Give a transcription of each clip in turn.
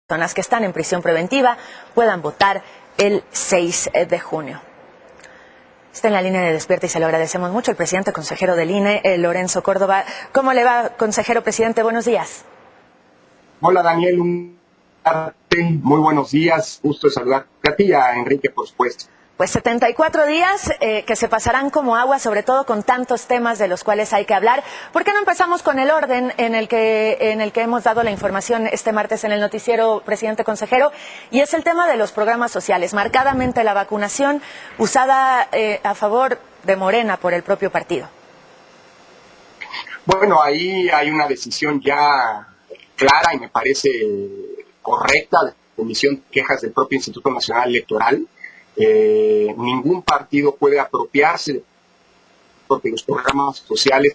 personas que están en prisión preventiva puedan votar el 6 de junio. Está en la línea de Despierta y se lo agradecemos mucho el presidente consejero del INE, Lorenzo Córdoba. ¿Cómo le va, consejero presidente? Buenos días. Hola, Daniel. Muy buenos días. Gusto de saludarte a ti y a Enrique, por supuesto. Pues 74 días que se pasarán como agua, sobre todo con tantos temas de los cuales hay que hablar. ¿Por qué no empezamos con el orden en el que hemos dado la información este martes en el noticiero, presidente consejero? Y es el tema de los programas sociales, marcadamente la vacunación usada a favor de Morena por el propio partido. Bueno, ahí hay una decisión ya clara y me parece correcta de la Comisión de Quejas del propio Instituto Nacional Electoral. Ningún partido puede apropiarse porque los programas sociales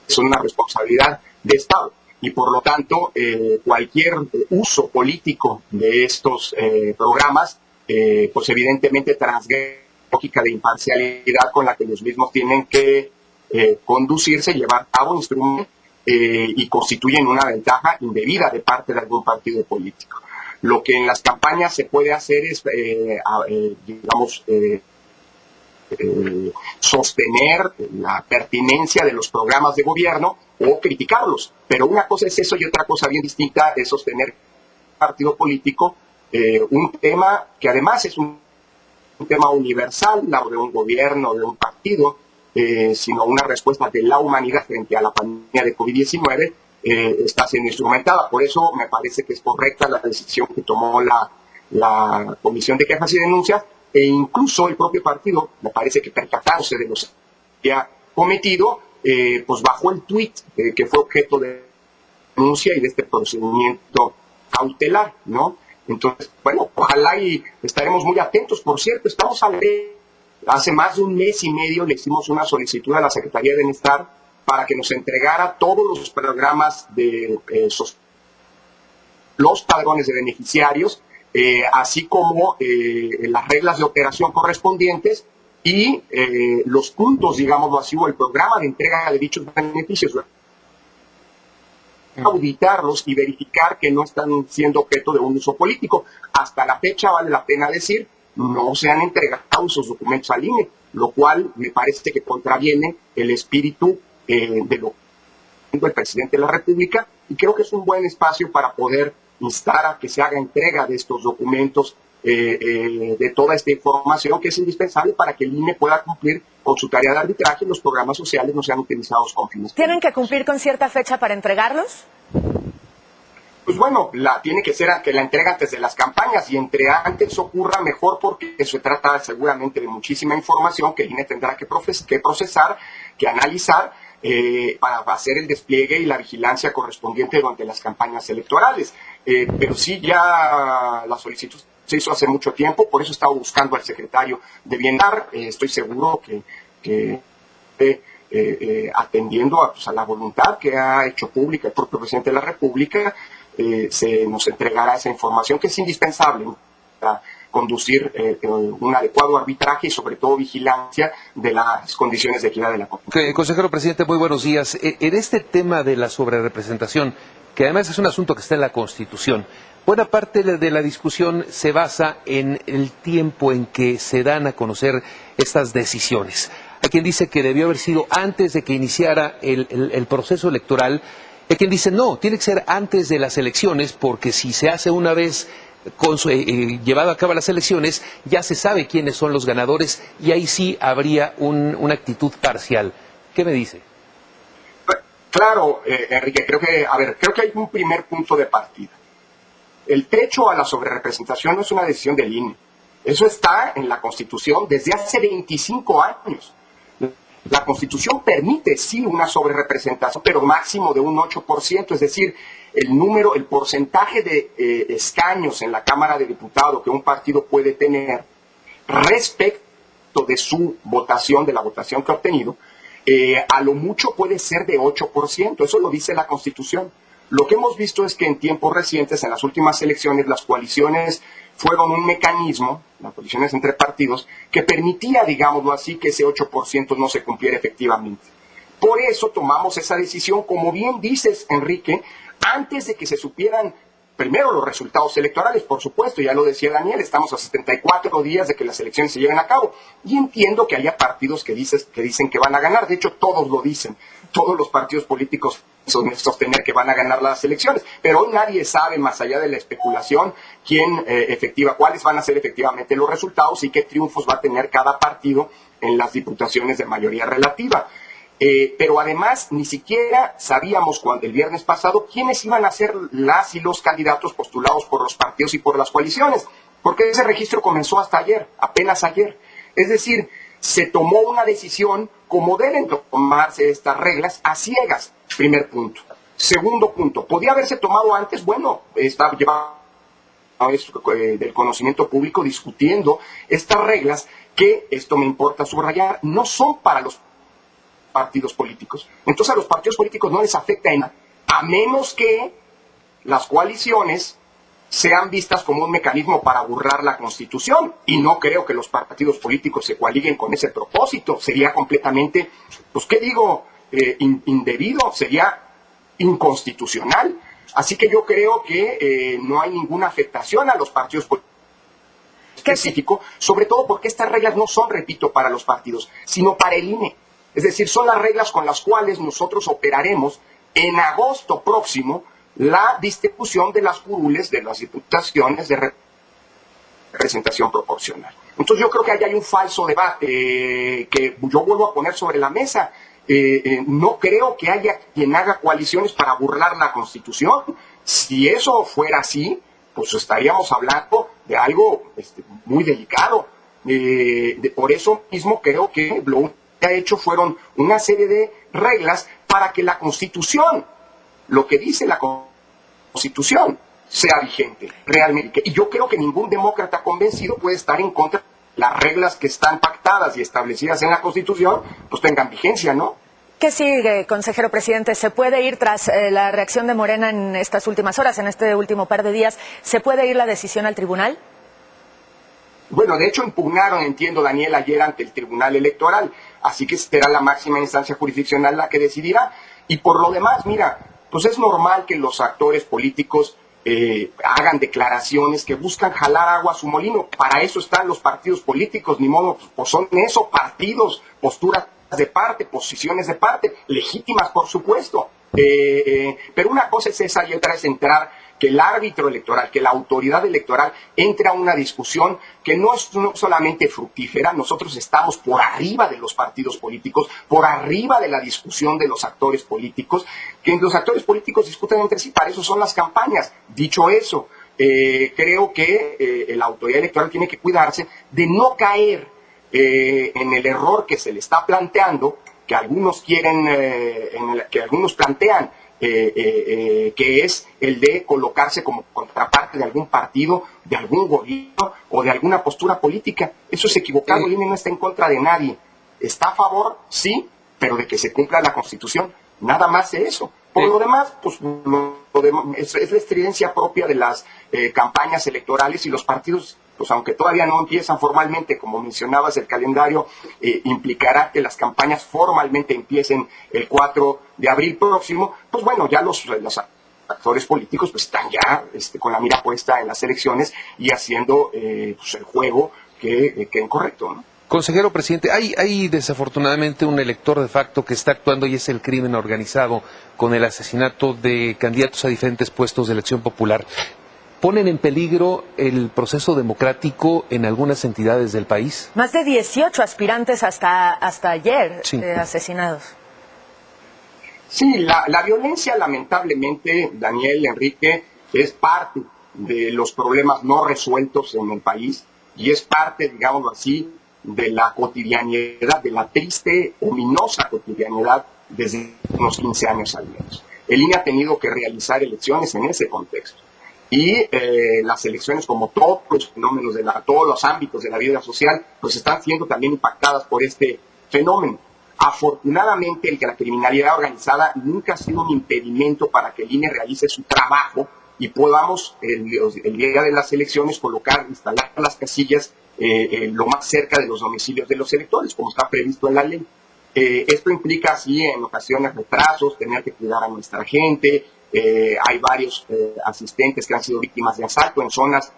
son una responsabilidad de Estado y por lo tanto cualquier uso político de estos programas pues evidentemente transgrede la lógica de imparcialidad con la que los mismos tienen que conducirse, llevar a cabo instrumentos y constituyen una ventaja indebida de parte de algún partido político. Lo que en las campañas se puede hacer es, sostener la pertinencia de los programas de gobierno o criticarlos. Pero una cosa es eso y otra cosa bien distinta es sostener un partido político, un tema que además es un tema universal, no de un gobierno, de un partido, sino una respuesta de la humanidad frente a la pandemia de COVID-19, está siendo instrumentada. Por eso me parece que es correcta la decisión que tomó la Comisión de Quejas y Denuncias, e incluso el propio partido, me parece que percatándose de lo que ha cometido, pues bajó el tuit que fue objeto de denuncia y de este procedimiento cautelar, ¿no? Entonces, bueno, ojalá y estaremos muy atentos. Por cierto, estamos hace más de un mes y medio le hicimos una solicitud a la Secretaría de Bienestar para que nos entregara todos los programas de los padrones de beneficiarios, así como las reglas de operación correspondientes y los puntos, digámoslo así, o el programa de entrega de dichos beneficios. Auditarlos y verificar que no están siendo objeto de un uso político. Hasta la fecha, vale la pena decir, no se han entregado esos documentos al INE, lo cual me parece que contraviene el espíritu de lo que el presidente de la República, y creo que es un buen espacio para poder instar a que se haga entrega de estos documentos, de toda esta información que es indispensable para que el INE pueda cumplir con su tarea de arbitraje y los programas sociales no sean utilizados con fines. ¿Tienen que cumplir con cierta fecha para entregarlos? Pues bueno, tiene que ser que la entrega antes de las campañas, y entre antes ocurra mejor, porque se trata seguramente de muchísima información que el INE tendrá que procesar, que analizar, para hacer el despliegue y la vigilancia correspondiente durante las campañas electorales. Pero sí, ya la solicitud se hizo hace mucho tiempo, por eso estaba buscando al secretario de Bienestar. Estoy seguro que atendiendo a la voluntad que ha hecho pública el propio presidente de la República, se nos entregará esa información que es indispensable para conducir un adecuado arbitraje y sobre todo vigilancia de las condiciones de equidad de la Constitución. Consejero presidente, muy buenos días. En este tema de la sobrerepresentación, que además es un asunto que está en la Constitución, buena parte de la discusión se basa en el tiempo en que se dan a conocer estas decisiones. Hay quien dice que debió haber sido antes de que iniciara el proceso electoral. Hay quien dice no, tiene que ser antes de las elecciones, porque si se hace una vez llevado a cabo las elecciones, ya se sabe quiénes son los ganadores y ahí sí habría una actitud parcial. ¿Qué me dice? Claro, Enrique, creo que hay un primer punto de partida. El techo a la sobrerepresentación no es una decisión del INE. Eso está en la Constitución desde hace 25 años. La Constitución permite, sí, una sobrerepresentación, pero máximo de un 8%, es decir, el porcentaje de escaños en la Cámara de Diputados que un partido puede tener respecto de su votación, de la votación que ha obtenido, a lo mucho puede ser de 8%, eso lo dice la Constitución. Lo que hemos visto es que en tiempos recientes, en las últimas elecciones, las coaliciones fueron un mecanismo, las coaliciones entre partidos, que permitía, digámoslo así, que ese 8% no se cumpliera efectivamente. Por eso tomamos esa decisión, como bien dices, Enrique, antes de que se supieran primero los resultados electorales, por supuesto, ya lo decía Daniel, estamos a 74 días de que las elecciones se lleven a cabo. Y entiendo que haya partidos que dicen que van a ganar, de hecho todos lo dicen, todos los partidos políticos sostener que van a ganar las elecciones, pero hoy nadie sabe, más allá de la especulación, cuáles van a ser efectivamente los resultados y qué triunfos va a tener cada partido en las diputaciones de mayoría relativa. Pero además ni siquiera sabíamos el viernes pasado quiénes iban a ser las y los candidatos postulados por los partidos y por las coaliciones, porque ese registro comenzó hasta ayer, apenas ayer. Es decir, se tomó una decisión como deben tomarse estas reglas a ciegas, primer punto. Segundo punto, ¿podía haberse tomado antes? Bueno, está llevado del conocimiento público discutiendo estas reglas que, esto me importa subrayar, no son para los partidos políticos. Entonces a los partidos políticos no les afecta en nada, a menos que las coaliciones sean vistas como un mecanismo para burlar la Constitución, y no creo que los partidos políticos se coaliguen con ese propósito. Sería completamente, indebido, sería inconstitucional. Así que yo creo que no hay ninguna afectación a los partidos políticos específico, sobre todo porque estas reglas no son, repito, para los partidos, sino para el INE. Es decir, son las reglas con las cuales nosotros operaremos en agosto próximo la distribución de las curules de las diputaciones de representación proporcional. Entonces yo creo que ahí hay un falso debate que yo vuelvo a poner sobre la mesa. No creo que haya quien haga coaliciones para burlar la Constitución. Si eso fuera así, pues estaríamos hablando de algo muy delicado. Por eso mismo creo que lo que ha hecho fueron una serie de reglas para que la Constitución, lo que dice la Constitución, sea vigente realmente. Y yo creo que ningún demócrata convencido puede estar en contra de las reglas que están pactadas y establecidas en la Constitución, pues tengan vigencia, ¿no? ¿Qué sigue, consejero presidente? ¿Se puede ir tras la reacción de Morena en estas últimas horas, en este último par de días, se puede ir la decisión al tribunal? Bueno, de hecho impugnaron, entiendo, Daniel, ayer ante el Tribunal Electoral, así que será la máxima instancia jurisdiccional la que decidirá. Y por lo demás, mira, pues es normal que los actores políticos hagan declaraciones que buscan jalar agua a su molino. Para eso están los partidos políticos, ni modo, pues son eso, partidos, posturas de parte, posiciones de parte, legítimas por supuesto. Pero una cosa es esa y otra es entrar, que el árbitro electoral, que la autoridad electoral entre a una discusión que no es solamente fructífera. Nosotros estamos por arriba de los partidos políticos, por arriba de la discusión de los actores políticos, que los actores políticos discuten entre sí, para eso son las campañas. Dicho eso, creo que la autoridad electoral tiene que cuidarse de no caer en el error que se le está planteando, que algunos que algunos plantean, que es el de colocarse como contraparte de algún partido, de algún gobierno o de alguna postura política. Eso es equivocado. El INE no está en contra de nadie. Está a favor, sí, pero de que se cumpla la Constitución. Nada más de eso. Por lo demás, pues es la estridencia propia de las campañas electorales, y los partidos, pues aunque todavía no empiezan formalmente, como mencionabas, el calendario implicará que las campañas formalmente empiecen el 4 de abril próximo. Pues bueno, ya los actores políticos pues están ya con la mira puesta en las elecciones y haciendo pues el juego que es correcto, ¿no? Consejero presidente, hay desafortunadamente un elector de facto que está actuando, y es el crimen organizado, con el asesinato de candidatos a diferentes puestos de elección popular. ¿Ponen en peligro el proceso democrático en algunas entidades del país? Más de 18 aspirantes hasta ayer Sí. Asesinados. Sí, la violencia, lamentablemente, Daniel, Enrique, es parte de los problemas no resueltos en el país, y es parte, digámoslo así, de la cotidianidad, de la triste, ominosa cotidianidad desde unos 15 años al menos. El INE ha tenido que realizar elecciones en ese contexto. Y las elecciones, como todos los fenómenos todos los ámbitos de la vida social, pues están siendo también impactadas por este fenómeno. Afortunadamente, la criminalidad organizada nunca ha sido un impedimento para que el INE realice su trabajo y podamos, el día de las elecciones, instalar las casillas lo más cerca de los domicilios de los electores, como está previsto en la ley. Esto implica, sí, en ocasiones retrasos, tener que cuidar a nuestra gente, hay varios asistentes que han sido víctimas de asalto en zonas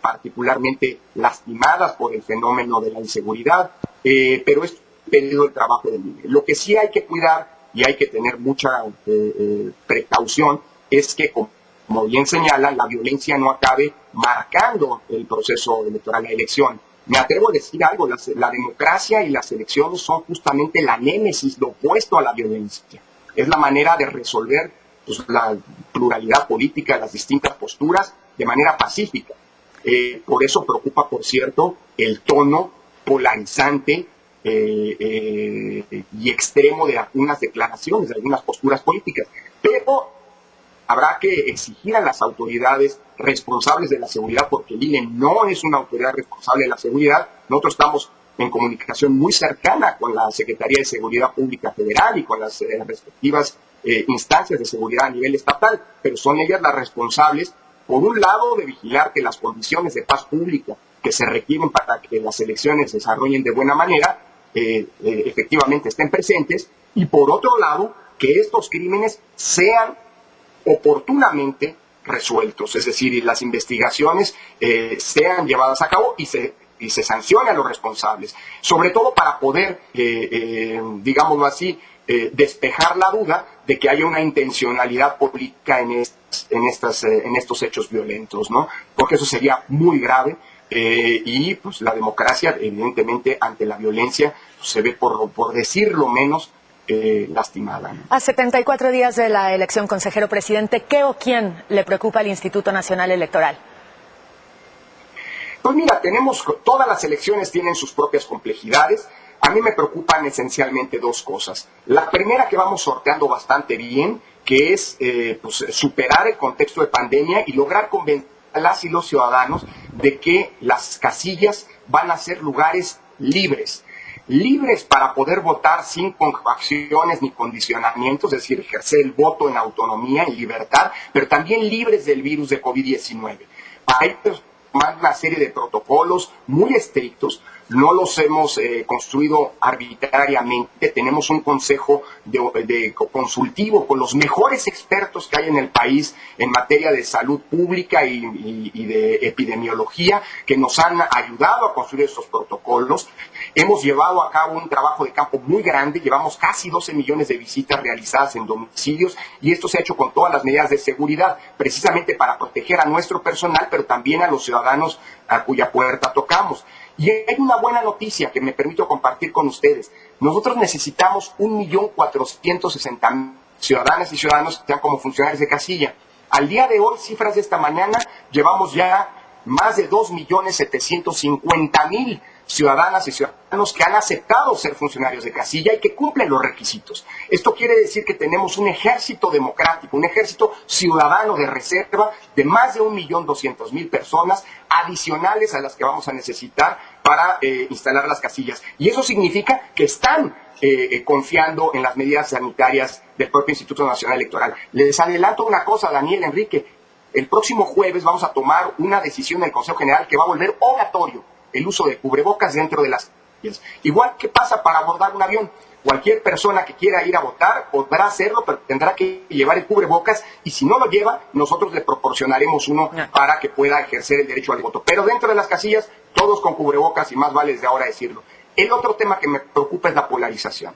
particularmente lastimadas por el fenómeno de la inseguridad, pero es pedido el trabajo del INE. Lo que sí hay que cuidar y hay que tener mucha precaución es que, como bien señalan, la violencia no acabe marcando el proceso electoral, la elección. Me atrevo a decir algo, la democracia y las elecciones son justamente la némesis, lo opuesto a la violencia. Es la manera de resolver pues, la pluralidad política, las distintas posturas, de manera pacífica. Por eso preocupa, por cierto, el tono polarizante y extremo de algunas declaraciones, de algunas posturas políticas. Pero habrá que exigir a las autoridades responsables de la seguridad, porque el INE no es una autoridad responsable de la seguridad. Nosotros estamos en comunicación muy cercana con la Secretaría de Seguridad Pública Federal y con las respectivas instancias de seguridad a nivel estatal, pero son ellas las responsables, por un lado, de vigilar que las condiciones de paz pública que se requieren para que las elecciones se desarrollen de buena manera, efectivamente estén presentes, y por otro lado, que estos crímenes sean oportunamente resueltos, es decir, las investigaciones sean llevadas a cabo y se sancione a los responsables, sobre todo para poder, digámoslo así, despejar la duda de que haya una intencionalidad política en estos hechos violentos, ¿no? Porque eso sería muy grave. Y pues la democracia, evidentemente, ante la violencia pues, se ve, por decirlo menos, lastimada. A 74 días de la elección, consejero presidente, ¿qué o quién le preocupa al Instituto Nacional Electoral? Pues mira, todas las elecciones tienen sus propias complejidades. A mí me preocupan esencialmente dos cosas. La primera, que vamos sorteando bastante bien, que es pues, superar el contexto de pandemia y lograr convencer a las y los ciudadanos de que las casillas van a ser lugares libres para poder votar sin coacciones ni condicionamientos, es decir, ejercer el voto en autonomía, en libertad, pero también libres del virus de COVID-19. Hay una serie de protocolos muy estrictos, no los hemos construido arbitrariamente, tenemos un consejo consultivo con los mejores expertos que hay en el país en materia de salud pública y de epidemiología, que nos han ayudado a construir estos protocolos. Hemos llevado a cabo un trabajo de campo muy grande, llevamos casi 12 millones de visitas realizadas en domicilios, y esto se ha hecho con todas las medidas de seguridad, precisamente para proteger a nuestro personal, pero también a los ciudadanos a cuya puerta tocamos. Y hay una buena noticia que me permito compartir con ustedes. Nosotros necesitamos 1.460.000 ciudadanas y ciudadanos que sean como funcionarios de casilla. Al día de hoy, cifras de esta mañana, llevamos ya más de 2.750.000 ciudadanas y ciudadanos que han aceptado ser funcionarios de casilla y que cumplen los requisitos. Esto quiere decir que tenemos un ejército democrático, un ejército ciudadano de reserva de más de 1.200.000 personas adicionales a las que vamos a necesitar para instalar las casillas. Y eso significa que están confiando en las medidas sanitarias del propio Instituto Nacional Electoral. Les adelanto una cosa, Daniel, Enrique. El próximo jueves vamos a tomar una decisión del Consejo General que va a volver obligatorio el uso de cubrebocas dentro de las casillas. Igual que pasa para abordar un avión. Cualquier persona que quiera ir a votar podrá hacerlo, pero tendrá que llevar el cubrebocas, y si no lo lleva, nosotros le proporcionaremos uno para que pueda ejercer el derecho al voto. Pero dentro de las casillas, todos con cubrebocas, y más vale desde ahora decirlo. El otro tema que me preocupa es la polarización.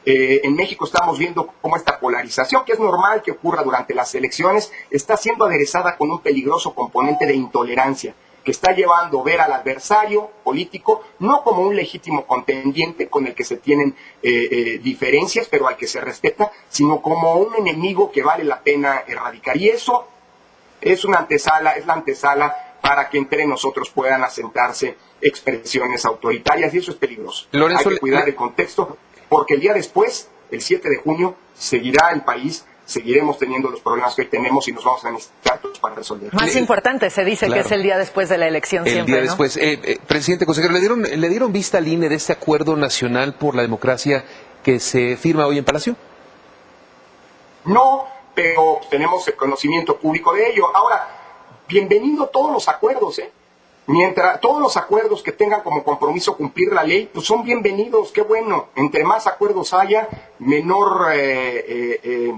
En México estamos viendo cómo esta polarización, que es normal que ocurra durante las elecciones, está siendo aderezada con un peligroso componente de intolerancia, que está llevando a ver al adversario político no como un legítimo contendiente con el que se tienen diferencias, pero al que se respeta, sino como un enemigo que vale la pena erradicar. Y eso es la antesala para que entre nosotros puedan asentarse expresiones autoritarias, y eso es peligroso. Lorenzo, hay que cuidar el contexto, porque el día después, el 7 de junio, seguirá el país, seguiremos teniendo los problemas que hoy tenemos y nos vamos a necesitar todos para resolver. Más importante, se dice que es el día después de la elección siempre, el día ¿no? después. Presidente, consejero, ¿le dieron vista al INE de este acuerdo nacional por la democracia que se firma hoy en Palacio? No, pero tenemos el conocimiento público de ello. Ahora, bienvenido todos los acuerdos, Mientras todos los acuerdos que tengan como compromiso cumplir la ley, pues son bienvenidos, qué bueno. Entre más acuerdos haya, menor,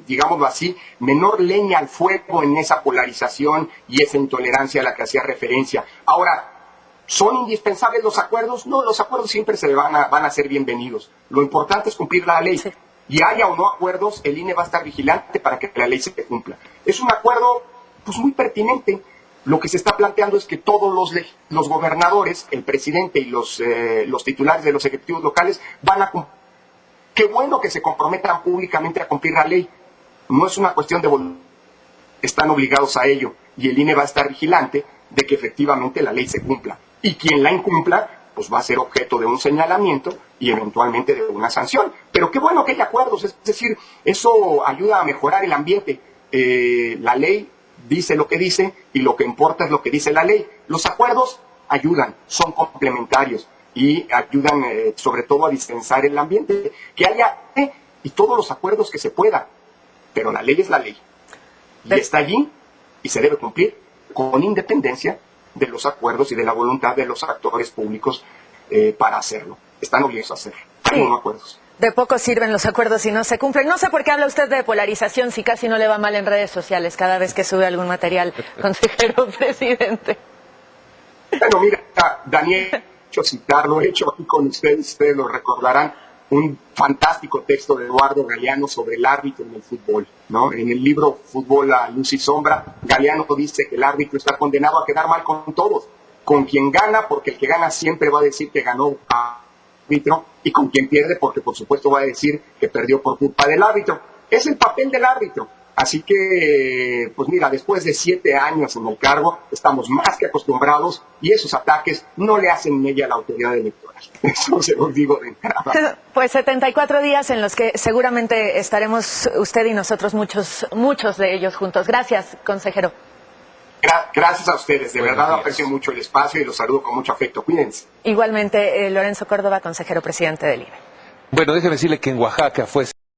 digámoslo así, menor leña al fuego en esa polarización y esa intolerancia a la que hacía referencia. Ahora, ¿son indispensables los acuerdos? No, los acuerdos siempre van a ser bienvenidos. Lo importante es cumplir la ley. Sí. Y haya o no acuerdos, el INE va a estar vigilante para que la ley se cumpla. Es un acuerdo pues muy pertinente. Lo que se está planteando es que todos los gobernadores, el presidente y los titulares de los ejecutivos locales van a cumplir. Qué bueno que se comprometan públicamente a cumplir la ley. No es una cuestión de voluntad. Están obligados a ello. Y el INE va a estar vigilante de que efectivamente la ley se cumpla. Y quien la incumpla, pues va a ser objeto de un señalamiento y eventualmente de una sanción. Pero qué bueno que haya acuerdos. Es decir, eso ayuda a mejorar el ambiente. La ley dice lo que dice y lo que importa es lo que dice la ley. Los acuerdos ayudan, son complementarios y ayudan sobre todo a distensar el ambiente. Que haya y todos los acuerdos que se pueda, pero la ley es la ley. Y está allí y se debe cumplir con independencia de los acuerdos y de la voluntad de los actores públicos para hacerlo. Están obligados a hacerlo. Hay unos acuerdos. De poco sirven los acuerdos si no se cumplen. No sé por qué habla usted de polarización si casi no le va mal en redes sociales cada vez que sube algún material, consejero presidente. Bueno, mira, Daniel, he hecho citarlo, he hecho aquí con ustedes lo recordarán, un fantástico texto de Eduardo Galeano sobre el árbitro en el fútbol, ¿no? En el libro Fútbol a Luz y Sombra, Galeano dice que el árbitro está condenado a quedar mal con todos, con quien gana, porque el que gana siempre va a decir que ganó a árbitro, y con quien pierde porque por supuesto va a decir que perdió por culpa del árbitro. Es el papel del árbitro. Así que, pues mira, después de 7 años en el cargo, estamos más que acostumbrados y esos ataques no le hacen mella a la autoridad electoral. Eso se los digo de entrada. Pues 74 días en los que seguramente estaremos usted y nosotros muchos de ellos juntos. Gracias, consejero. Gracias a ustedes, de verdad aprecio mucho el espacio y los saludo con mucho afecto. Cuídense. Igualmente, Lorenzo Córdoba, consejero presidente del INE. Bueno, déjeme decirle que en Oaxaca fue